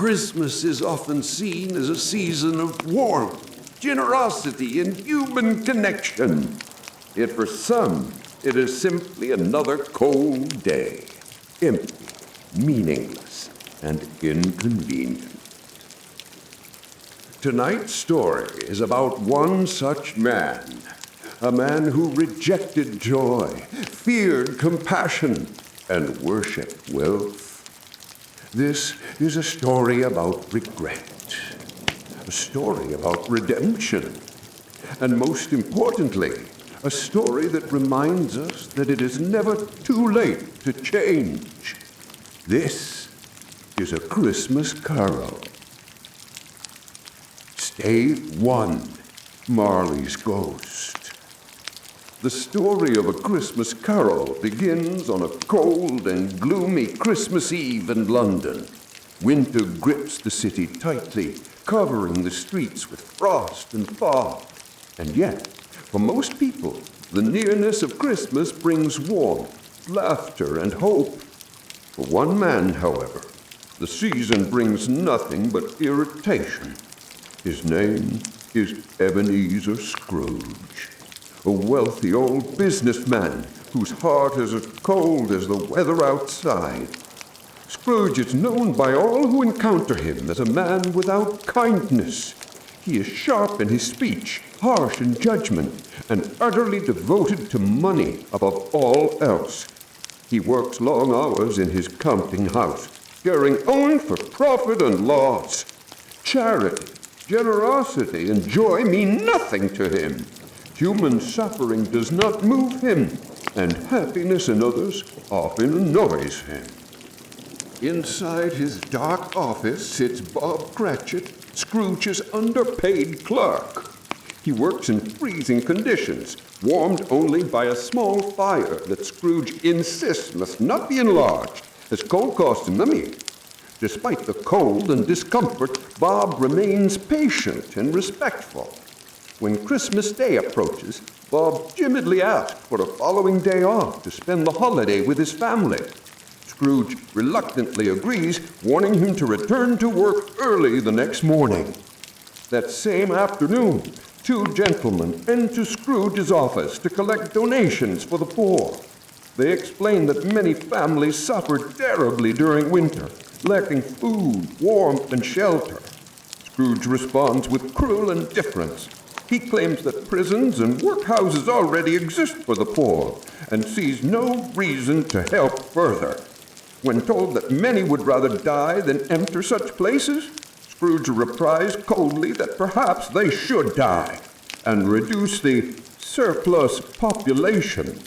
Christmas is often seen as a season of warmth, generosity, and human connection. Yet for some, it is simply another cold day, empty, meaningless, and inconvenient. Tonight's story is about one such man, a man who rejected joy, feared compassion, and worshipped wealth. This is a story about regret, a story about redemption, and most importantly, a story that reminds us that it is never too late to change. This is A Christmas Carol. Stave 1, Marley's Ghost. The story of A Christmas Carol begins on a cold and gloomy Christmas Eve in London. Winter grips the city tightly, covering the streets with frost and fog. And yet, for most people, the nearness of Christmas brings warmth, laughter, and hope. For one man, however, the season brings nothing but irritation. His name is Ebenezer Scrooge, a wealthy old businessman whose heart is as cold as the weather outside. Scrooge is known by all who encounter him as a man without kindness. He is sharp in his speech, harsh in judgment, and utterly devoted to money above all else. He works long hours in his counting house, caring only for profit and loss. Charity, generosity, and joy mean nothing to him. Human suffering does not move him, and happiness in others often annoys him. Inside his dark office sits Bob Cratchit, Scrooge's underpaid clerk. He works in freezing conditions, warmed only by a small fire that Scrooge insists must not be enlarged, as coal costs him money. Despite the cold and discomfort, Bob remains patient and respectful. When Christmas Day approaches, Bob timidly asks for the following day off to spend the holiday with his family. Scrooge reluctantly agrees, warning him to return to work early the next morning. That same afternoon, two gentlemen enter Scrooge's office to collect donations for the poor. They explain that many families suffer terribly during winter, lacking food, warmth, and shelter. Scrooge responds with cruel indifference. He claims that prisons and workhouses already exist for the poor and sees no reason to help further. When told that many would rather die than enter such places, Scrooge replies coldly that perhaps they should die and reduce the surplus population.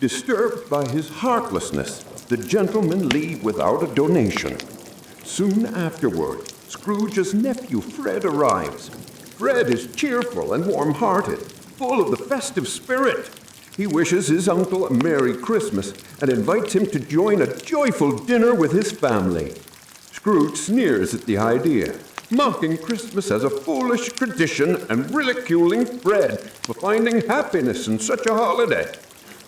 Disturbed by his heartlessness, the gentlemen leave without a donation. Soon afterward, Scrooge's nephew Fred arrives. Fred is cheerful and warm-hearted, full of the festive spirit. He wishes his uncle a Merry Christmas and invites him to join a joyful dinner with his family. Scrooge sneers at the idea, mocking Christmas as a foolish tradition and ridiculing Fred for finding happiness in such a holiday.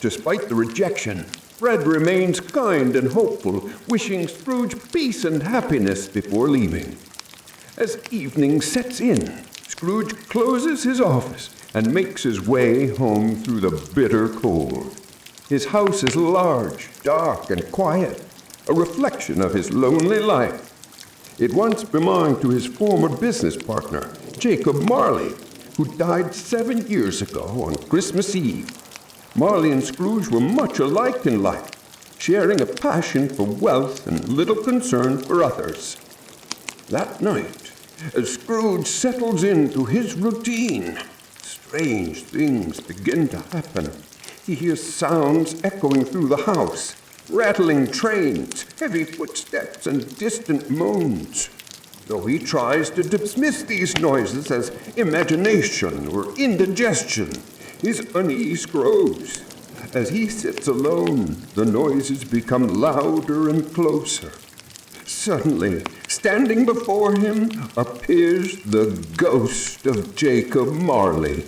Despite the rejection, Fred remains kind and hopeful, wishing Scrooge peace and happiness before leaving. As evening sets in, Scrooge closes his office and makes his way home through the bitter cold. His house is large, dark, and quiet, a reflection of his lonely life. It once belonged to his former business partner, Jacob Marley, who died 7 years ago on Christmas Eve. Marley and Scrooge were much alike in life, sharing a passion for wealth and little concern for others. That night, as Scrooge settles into his routine, strange things begin to happen. He hears sounds echoing through the house, rattling trains, heavy footsteps, and distant moans. Though he tries to dismiss these noises as imagination or indigestion, his unease grows. As he sits alone, the noises become louder and closer. Suddenly, standing before him, appears the ghost of Jacob Marley.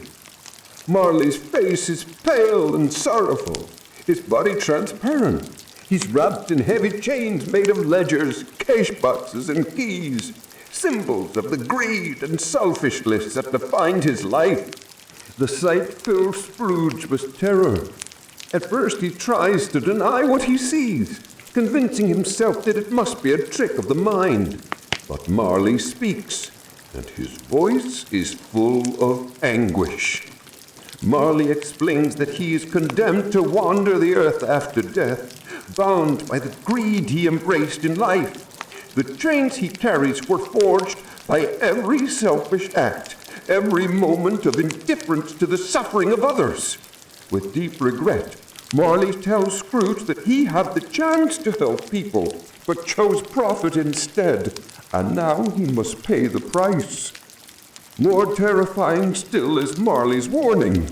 Marley's face is pale and sorrowful, his body transparent. He's wrapped in heavy chains made of ledgers, cash boxes, and keys, symbols of the greed and selfishness that defined his life. The sight fills Scrooge with terror. At first he tries to deny what he sees, convincing himself that it must be a trick of the mind. But Marley speaks, and his voice is full of anguish. Marley explains that he is condemned to wander the earth after death, bound by the greed he embraced in life. The chains he carries were forged by every selfish act, every moment of indifference to the suffering of others. With deep regret, Marley tells Scrooge that he had the chance to help people, but chose profit instead, and now he must pay the price. More terrifying still is Marley's warning.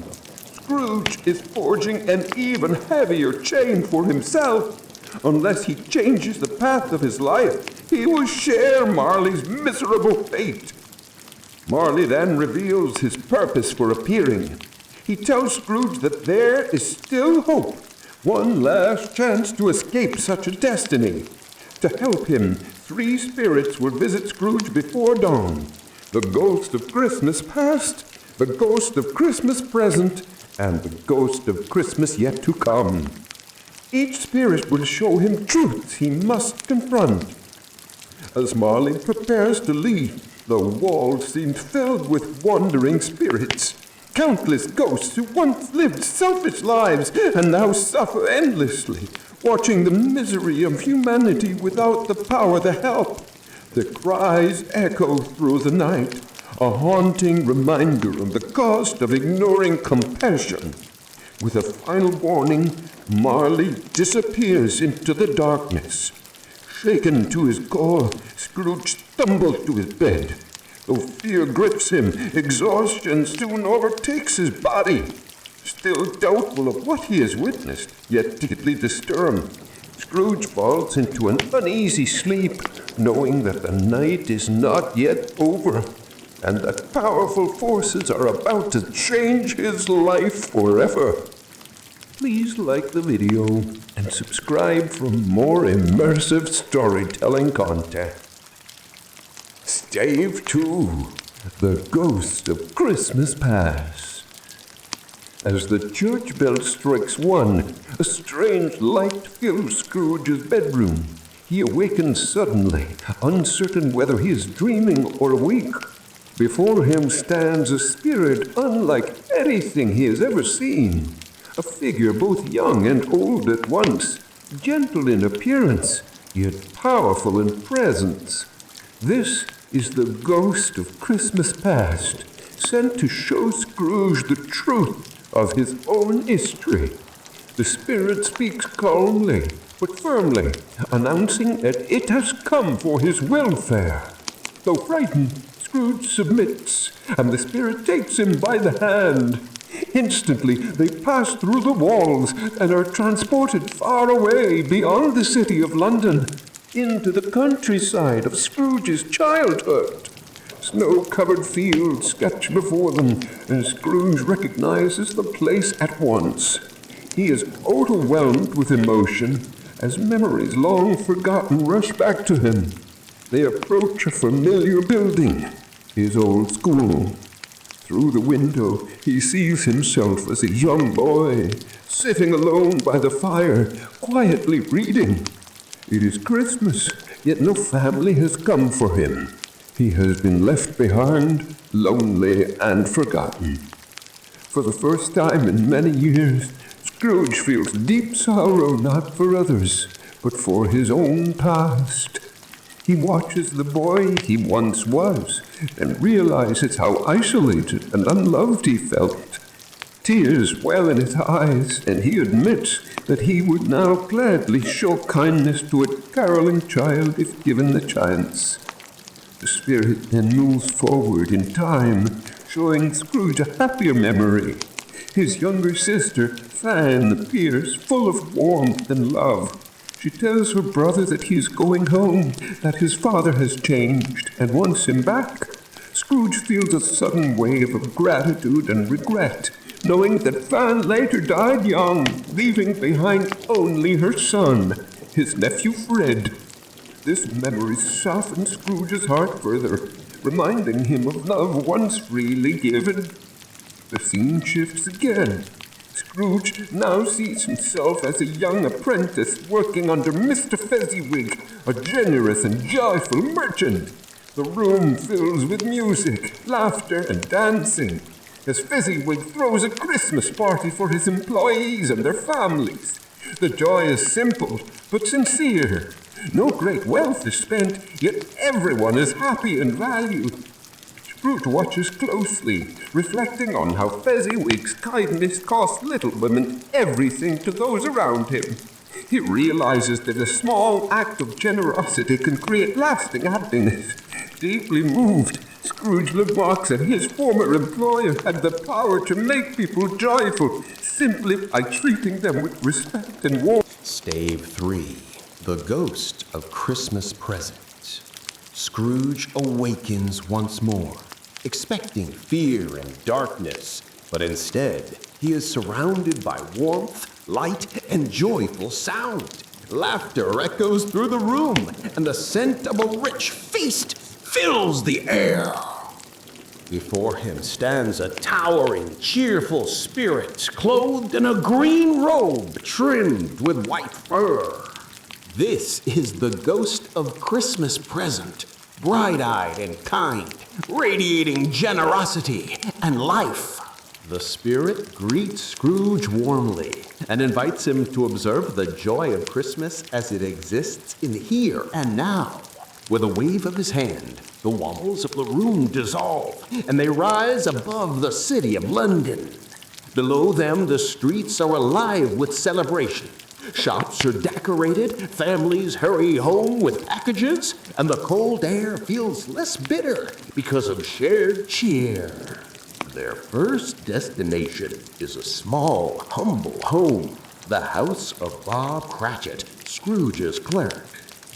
Scrooge is forging an even heavier chain for himself. Unless he changes the path of his life, he will share Marley's miserable fate. Marley then reveals his purpose for appearing. He tells Scrooge that there is still hope, one last chance to escape such a destiny. To help him, 3 spirits will visit Scrooge before dawn: the ghost of Christmas past, the ghost of Christmas present, and the ghost of Christmas yet to come. Each spirit will show him truths he must confront. As Marley prepares to leave, the walls seem filled with wandering spirits. Countless ghosts who once lived selfish lives and now suffer endlessly, watching the misery of humanity without the power to help. The cries echo through the night, a haunting reminder of the cost of ignoring compassion. With a final warning, Marley disappears into the darkness. Shaken to his core, Scrooge stumbles to his bed. Though fear grips him, exhaustion soon overtakes his body. Still doubtful of what he has witnessed, yet deeply disturbed, Scrooge falls into an uneasy sleep, knowing that the night is not yet over, and that powerful forces are about to change his life forever. Please like the video and subscribe for more immersive storytelling content. Stave 2, The Ghost of Christmas Past. As the church bell strikes 1, a strange light fills Scrooge's bedroom. He awakens suddenly, uncertain whether he is dreaming or awake. Before him stands a spirit unlike anything he has ever seen. A figure both young and old at once, gentle in appearance, yet powerful in presence. This is the ghost of Christmas past, sent to show Scrooge the truth of his own history. The spirit speaks calmly but firmly, announcing that it has come for his welfare. Though frightened, Scrooge submits, and the spirit takes him by the hand. Instantly, they pass through the walls and are transported far away beyond the city of London, into the countryside of Scrooge's childhood. Snow-covered fields sketch before them, and Scrooge recognizes the place at once. He is overwhelmed with emotion as memories long forgotten rush back to him. They approach a familiar building, his old school. Through the window, he sees himself as a young boy, sitting alone by the fire, quietly reading. It is Christmas, yet no family has come for him. He has been left behind, lonely and forgotten. For the first time in many years, Scrooge feels deep sorrow not for others, but for his own past. He watches the boy he once was and realizes how isolated and unloved he felt. Tears well in his eyes, and he admits that he would now gladly show kindness to a caroling child if given the chance. The spirit then moves forward in time, showing Scrooge a happier memory. His younger sister, Fan, appears full of warmth and love. She tells her brother that he is going home, that his father has changed and wants him back. Scrooge feels a sudden wave of gratitude and regret, knowing that Fan later died young, leaving behind only her son, his nephew Fred. This memory softened Scrooge's heart further, reminding him of love once freely given. The scene shifts again. Scrooge now sees himself as a young apprentice working under Mr. Fezziwig, a generous and joyful merchant. The room fills with music, laughter, and dancing, as Fezziwig throws a Christmas party for his employees and their families. The joy is simple, but sincere. No great wealth is spent, yet everyone is happy and valued. Scrooge watches closely, reflecting on how Fezziwig's kindness cost little women everything to those around him. He realizes that a small act of generosity can create lasting happiness. Deeply moved, Scrooge remarks that his former employer had the power to make people joyful simply by treating them with respect and warmth. Stave 3. The Ghost of Christmas Present. Scrooge awakens once more, expecting fear and darkness, but instead he is surrounded by warmth, light, and joyful sound. Laughter echoes through the room, and the scent of a rich feast fills the air. Before him stands a towering, cheerful spirit, clothed in a green robe trimmed with white fur. This is the Ghost of Christmas Present, bright-eyed and kind, radiating generosity and life. The spirit greets Scrooge warmly and invites him to observe the joy of Christmas as it exists in the here and now. With a wave of his hand, the walls of the room dissolve, and they rise above the city of London. Below them, the streets are alive with celebration. Shops are decorated, families hurry home with packages, and the cold air feels less bitter because of shared cheer. Their first destination is a small, humble home, the house of Bob Cratchit, Scrooge's clerk.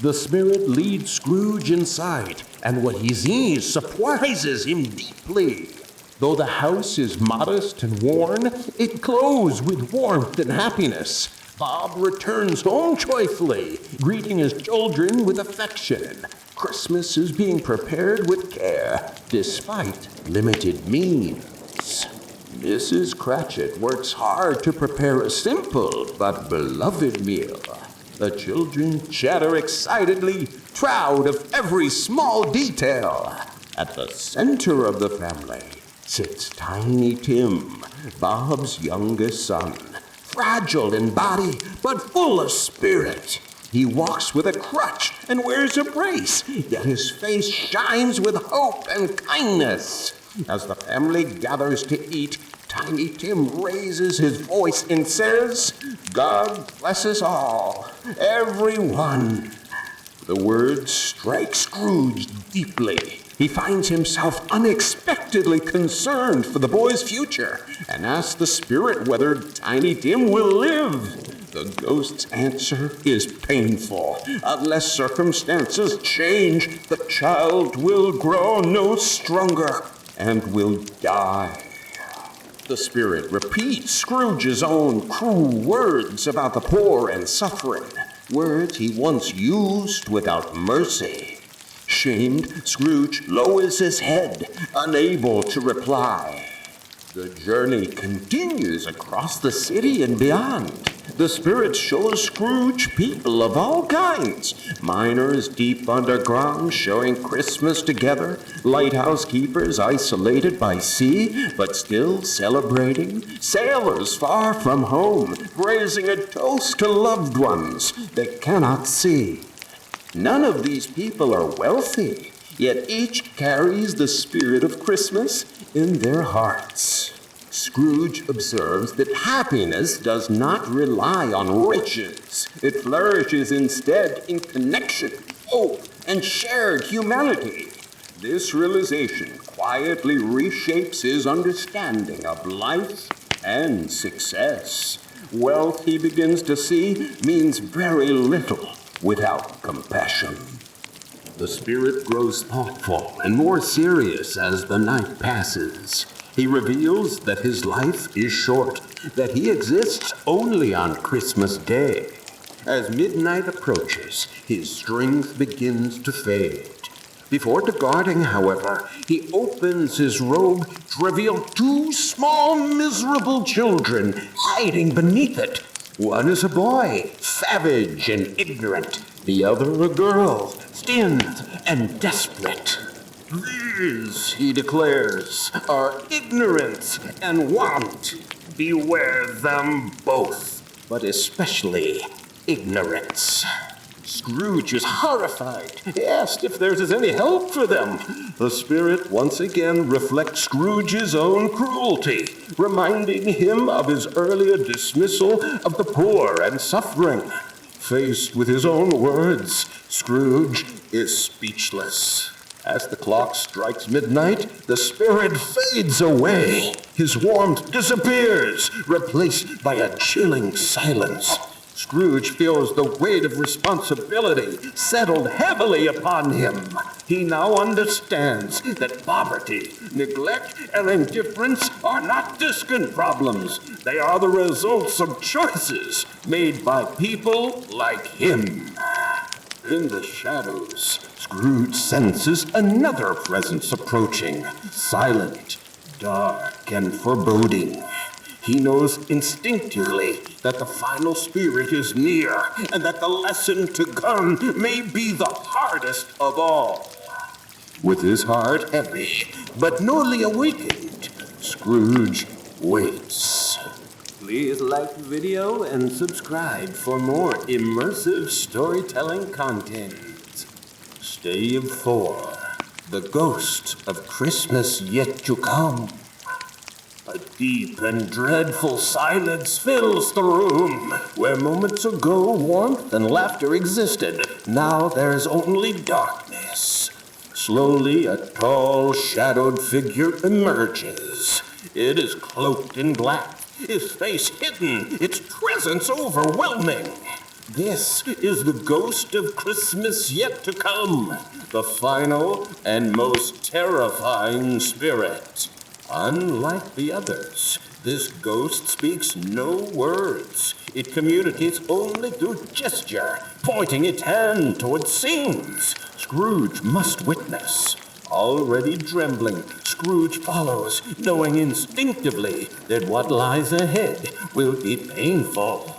The spirit leads Scrooge inside, and what he sees surprises him deeply. Though the house is modest and worn, it glows with warmth and happiness. Bob returns home joyfully, greeting his children with affection. Christmas is being prepared with care, despite limited means. Mrs. Cratchit works hard to prepare a simple but beloved meal. The children chatter excitedly, proud of every small detail. At the center of the family sits Tiny Tim, Bob's youngest son. Fragile in body, but full of spirit. He walks with a crutch and wears a brace, yet his face shines with hope and kindness. As the family gathers to eat, Tiny Tim raises his voice and says, "God bless us all, everyone." The words strike Scrooge deeply. He finds himself unexpectedly concerned for the boy's future and asks the spirit whether Tiny Tim will live. The ghost's answer is painful. Unless circumstances change, the child will grow no stronger and will die. The spirit repeats Scrooge's own cruel words about the poor and suffering, words he once used without mercy. Shamed, Scrooge lowers his head, unable to reply. The journey continues across the city and beyond. The spirit shows Scrooge people of all kinds. Miners deep underground showing Christmas together. Lighthouse keepers isolated by sea, but still celebrating. Sailors far from home, raising a toast to loved ones they cannot see. None of these people are wealthy, yet each carries the spirit of Christmas in their hearts. Scrooge observes that happiness does not rely on riches. It flourishes instead in connection, hope, and shared humanity. This realization quietly reshapes his understanding of life and success. Wealth, he begins to see, means very little without compassion. The spirit grows thoughtful and more serious as the night passes. He reveals that his life is short, that he exists only on Christmas Day. As midnight approaches, his strength begins to fade. Before departing, however, he opens his robe to reveal two small, miserable children hiding beneath it. One is a boy, savage and ignorant. The other a girl, thin and desperate. These, he declares, are ignorance and want. Beware them both, but especially ignorance. Scrooge is horrified. He asked if there is any help for them. The spirit once again reflects Scrooge's own cruelty, reminding him of his earlier dismissal of the poor and suffering. Faced with his own words, Scrooge is speechless. As the clock strikes midnight, the spirit fades away. His warmth disappears, replaced by a chilling silence. Scrooge feels the weight of responsibility settled heavily upon him. He now understands that poverty, neglect, and indifference are not distant problems. They are the results of choices made by people like him. In the shadows, Scrooge senses another presence approaching, silent, dark, and foreboding. He knows instinctively that the final spirit is near, and that the lesson to come may be the hardest of all. With his heart heavy, but newly awakened, Scrooge waits. Please like the video and subscribe for more immersive storytelling content. Stave 4, The Ghost of Christmas Yet to Come. A deep and dreadful silence fills the room. Where moments ago warmth and laughter existed, now there's only darkness. Slowly, a tall, shadowed figure emerges. It is cloaked in black, his face hidden, its presence overwhelming. This is the ghost of Christmas yet to come, the final and most terrifying spirit. Unlike the others, this ghost speaks no words. It communicates only through gesture, pointing its hand towards scenes Scrooge must witness. Already trembling, Scrooge follows, knowing instinctively that what lies ahead will be painful.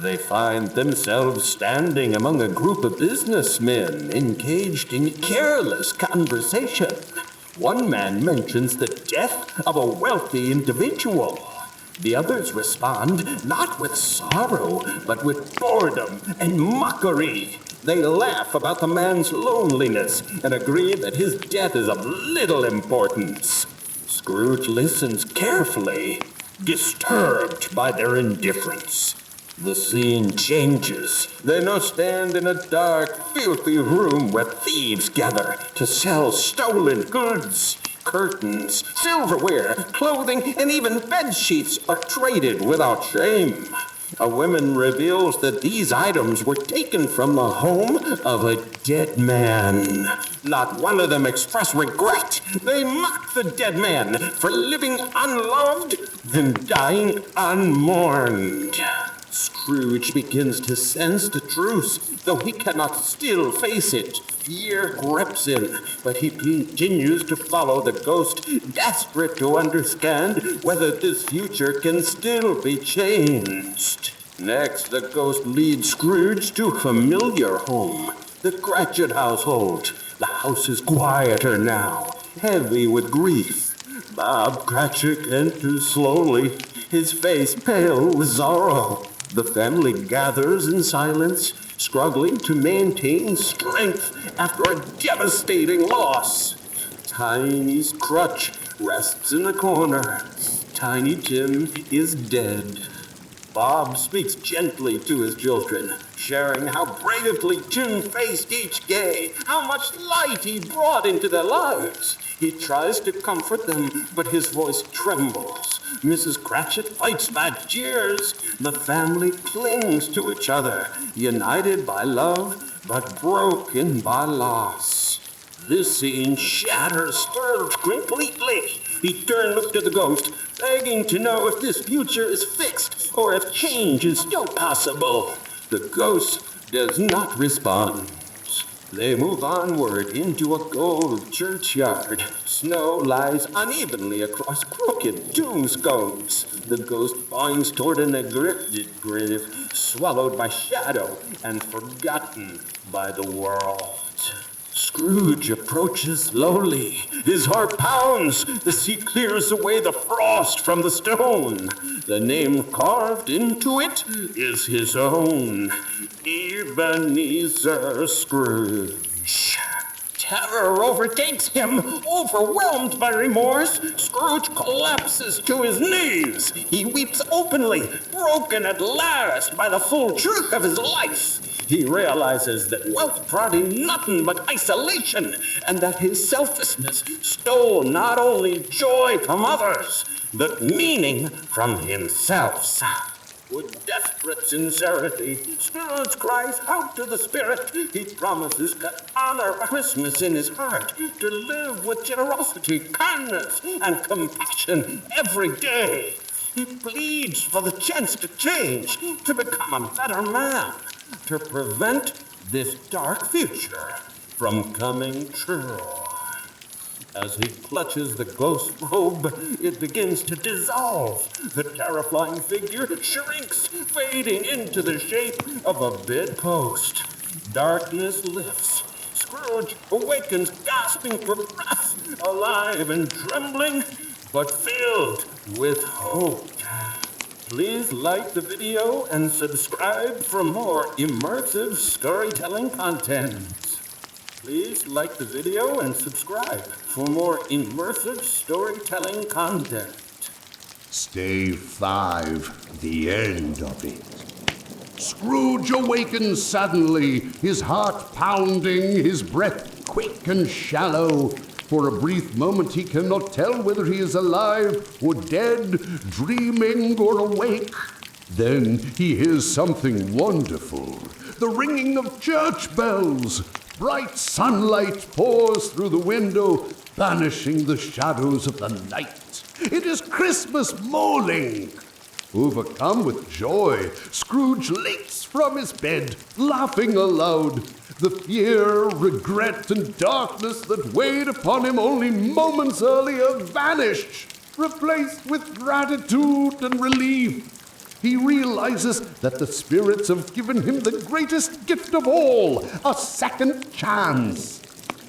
They find themselves standing among a group of businessmen engaged in careless conversation. One man mentions the death of a wealthy individual. The others respond not with sorrow, but with boredom and mockery. They laugh about the man's loneliness and agree that his death is of little importance. Scrooge listens carefully, disturbed by their indifference. The scene changes. They now stand in a dark, filthy room where thieves gather to sell stolen goods. Curtains, silverware, clothing, and even bed sheets are traded without shame. A woman reveals that these items were taken from the home of a dead man. Not one of them express regret. They mock the dead man for living unloved and dying unmourned. Scrooge begins to sense the truth, though he cannot still face it. Fear grips him, but he continues to follow the ghost, desperate to understand whether this future can still be changed. Next, the ghost leads Scrooge to a familiar home, the Cratchit household. The house is quieter now, heavy with grief. Bob Cratchit enters slowly, his face pale with sorrow. The family gathers in silence, struggling to maintain strength after a devastating loss. Tiny's crutch rests in a corner. Tiny Tim is dead. Bob speaks gently to his children, sharing how bravely Tim faced each day, how much light he brought into their lives. He tries to comfort them, but his voice trembles. Mrs. Cratchit fights back jeers. The family clings to each other, united by love, but broken by loss. This scene shatters Scrooge completely. He turned looked at the ghost, begging to know if this future is fixed or if change is still possible. The ghost does not respond. They move onward into a gold churchyard. Snow lies unevenly across crooked tombstones. The ghost finds toward a neglected grave, swallowed by shadow and forgotten by the world. Scrooge approaches slowly. His heart pounds as he clears away the frost from the stone. The name carved into it is his own, Ebenezer Scrooge. Terror overtakes him. Overwhelmed by remorse, Scrooge collapses to his knees. He weeps openly, broken at last by the full truth of his life. He realizes that wealth brought him nothing but isolation, and that his selfishness stole not only joy from others, but meaning from himself. With desperate sincerity, Scrooge cries out to the spirit. He promises to honor Christmas in his heart, to live with generosity, kindness, and compassion every day. He pleads for the chance to change, to become a better man, to prevent this dark future from coming true. As he clutches the ghost robe, it begins to dissolve. The terrifying figure shrinks, fading into the shape of a bedpost. Darkness lifts. Scrooge awakens, gasping for breath, alive and trembling, but filled with hope. Please like the video and subscribe for more immersive storytelling content. Please like the video and subscribe for more immersive storytelling content. Stay 5, the end of it. Scrooge awakens suddenly, his heart pounding, his breath quick and shallow. For a brief moment he cannot tell whether he is alive or dead, dreaming or awake. Then he hears something wonderful, the ringing of church bells. Bright sunlight pours through the window, banishing the shadows of the night. It is Christmas morning. Overcome with joy, Scrooge leaps from his bed, laughing aloud. The fear, regret, and darkness that weighed upon him only moments earlier vanished, replaced with gratitude and relief. He realizes that the spirits have given him the greatest gift of all, a second chance.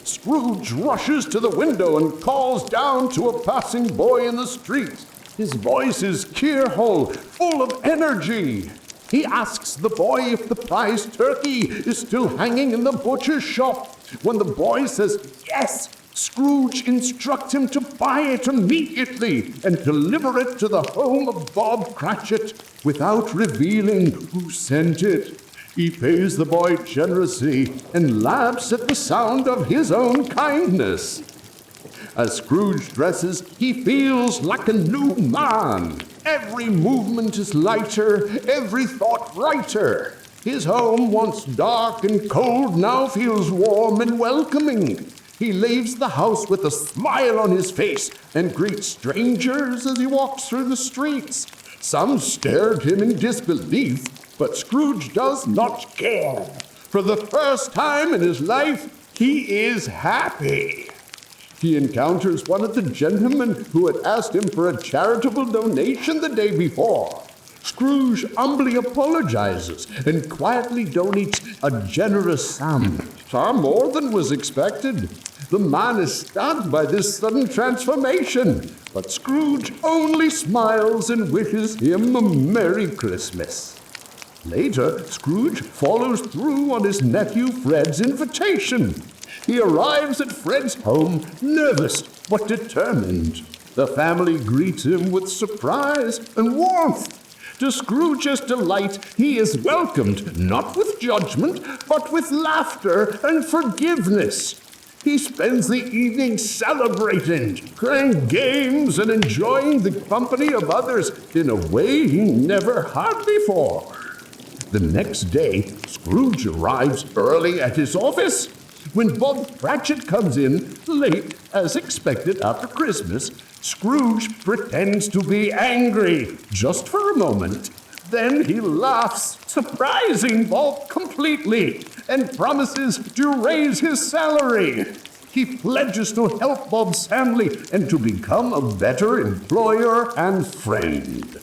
Scrooge rushes to the window and calls down to a passing boy in the street. His voice is cheerful, full of energy. He asks the boy if the prize turkey is still hanging in the butcher's shop. When the boy says yes, Scrooge instructs him to buy it immediately and deliver it to the home of Bob Cratchit without revealing who sent it. He pays the boy generously and laughs at the sound of his own kindness. As Scrooge dresses, he feels like a new man. Every movement is lighter, every thought brighter. His home, once dark and cold, now feels warm and welcoming. He leaves the house with a smile on his face and greets strangers as he walks through the streets. Some stare at him in disbelief, but Scrooge does not care. For the first time in his life, he is happy. He encounters one of the gentlemen who had asked him for a charitable donation the day before. Scrooge humbly apologizes and quietly donates a generous sum, far more than was expected. The man is stunned by this sudden transformation, but Scrooge only smiles and wishes him a Merry Christmas. Later, Scrooge follows through on his nephew Fred's invitation. He arrives at Fred's home, nervous but determined. The family greets him with surprise and warmth. To Scrooge's delight, he is welcomed, not with judgment, but with laughter and forgiveness. He spends the evening celebrating, playing games, and enjoying the company of others in a way he never had before. The next day, Scrooge arrives early at his office. When Bob Cratchit comes in, late as expected after Christmas, Scrooge pretends to be angry, just for a moment. Then he laughs, surprising Bob completely, and promises to raise his salary. He pledges to help Bob's family and to become a better employer and friend.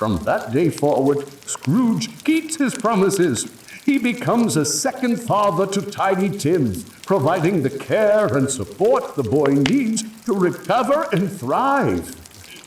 From that day forward, Scrooge keeps his promises. He becomes a second father to Tiny Tim, providing the care and support the boy needs to recover and thrive.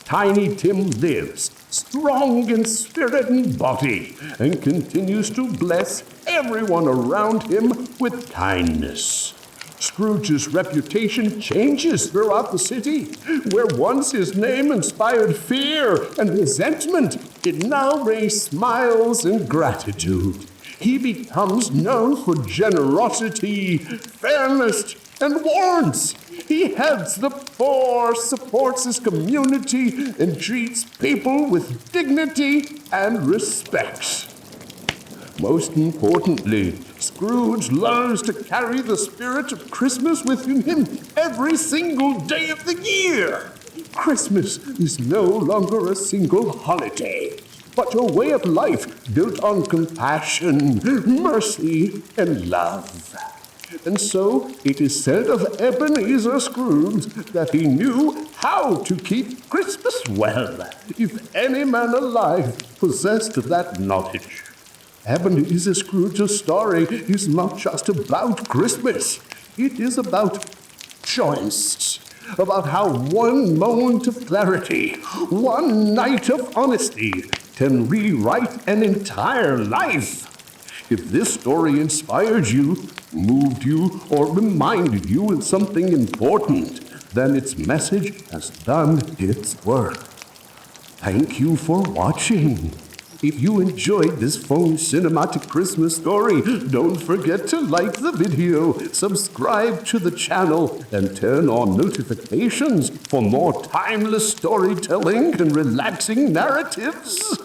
Tiny Tim lives, strong in spirit and body, and continues to bless everyone around him with kindness. Scrooge's reputation changes throughout the city. Where once his name inspired fear and resentment, it now raised smiles and gratitude. He becomes known for generosity, fairness, and warmth. He helps the poor, supports his community, and treats people with dignity and respect. Most importantly, Scrooge learns to carry the spirit of Christmas within him every single day of the year. Christmas is no longer a single holiday, but a way of life built on compassion, mercy, and love. And so it is said of Ebenezer Scrooge that he knew how to keep Christmas well, if any man alive possessed that knowledge. Ebenezer Scrooge's story is not just about Christmas. It is about choice, about how one moment of clarity, one night of honesty can rewrite an entire life. If this story inspired you, moved you, or reminded you of something important, then its message has done its work. Thank you for watching. If you enjoyed this phone cinematic Christmas story, don't forget to like the video, subscribe to the channel, and turn on notifications for more timeless storytelling and relaxing narratives.